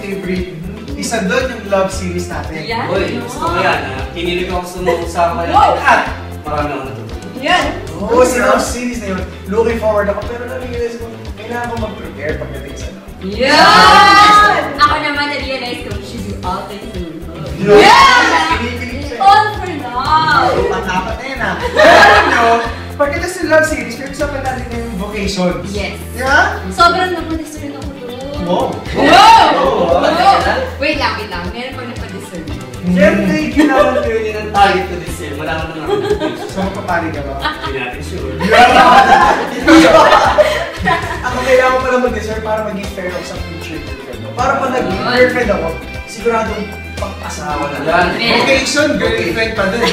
favorite, isa doon yung love series natin. Yan. Uy, gusto ko yan ha. Kinilig ako sa mga usapan natin at marami ako natutunan. Yan. Oo, sa love series na yun, looking forward ako. Pero na-realize ko, kailangan ko mag-prepare pagdating sa love. Yan! Ako naman na-realize ko, she do all things in love. Yeah! Kinikilig siya. All for love! Pang-apat na yun ha. Alam nyo, pagdating sa love series, pinag-usapan natin yung vocations. Yes. Yeah? Sobrang nagpa-discern ako doon. Wow! Wow! Wait lang. Meron pang nagpa-discern. Siyempre, kailangan ko yun ang target ko this year. Malaman na namin. So, magpapari ka ba? Hindi natin sure. Ako kailangan ko pala mag-deserve para maging fair ako sa future girlfriend ko. Para pag naging girlfriend ako, siguradong pag-asawa na lang. Vocation, girlfriend pa din.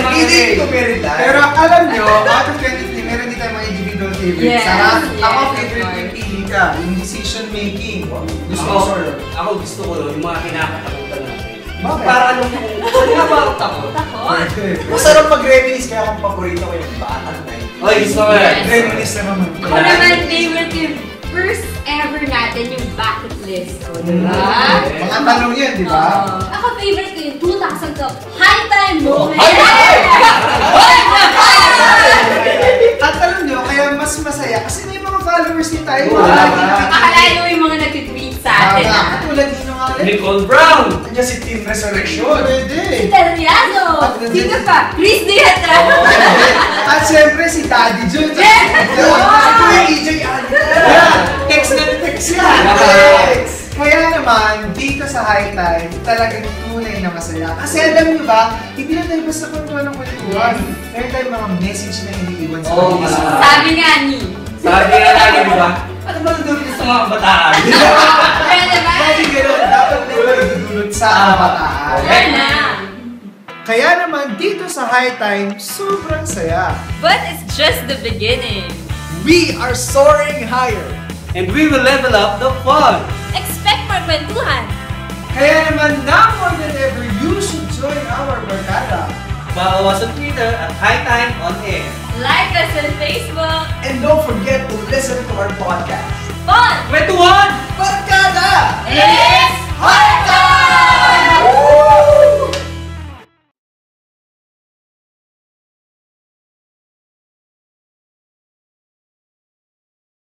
Hindi ko meron tayo. Pero alam nyo, out of 23, meron din tayo mga individual favorites. Ako favorite ko yung pili ka, yung decision making. Ako gusto ko yung mga kinakatakutan natin. Bakit? Para alam mo kung saan nga ba ako takot? Takot? Masarap mag-reminis, kaya akong paborito ko yung batang na yun. Oy, gusto ko yan. Reminis na naman. Ako naman, favorite yung first ever natin yung bucket list ko, diba? Mga tanong yan, di ba? Ako favorite ko yung 2012 high time moment! At alam nyo, kaya mas masaya kasi may mga followers din tayo. Akalain mo yung mga nag-tweet sa atin. Katulad dito nga ulit. Nicole Brown! Nandiyan si Team Resurrection. Pwede. Si Teriano! Sino pa? Chris Diatra! At siyempre si Daddy Jun. Kuya EJ Text na text yan. Kaya naman, dito sa High Time, talagang tunay na masaya. Kasi alam nyo ba, hindi na tayo basta kwentuhan ng kwentuhan. Meron tayong mga message na iniiwan sa Oo, kanila. Sabi nga ni. Sabi nga lagi, di ba? Ano ba nandun sa mga kabataan? Kaya naman. Hindi gano'n, dapat na yung idudulot sa kabataan. Yan na. Kaya naman, dito sa High Time, sobrang saya. But it's just the beginning. We are soaring higher. And we will level up the fun! Expect more kwentuhan. Kaya naman, now more than ever, you should join our barkada. Follow us on Twitter at High Time on Air. Like us on Facebook. And don't forget to listen to our podcast. Fun! Kwentuhan! Barkada! It's High Time!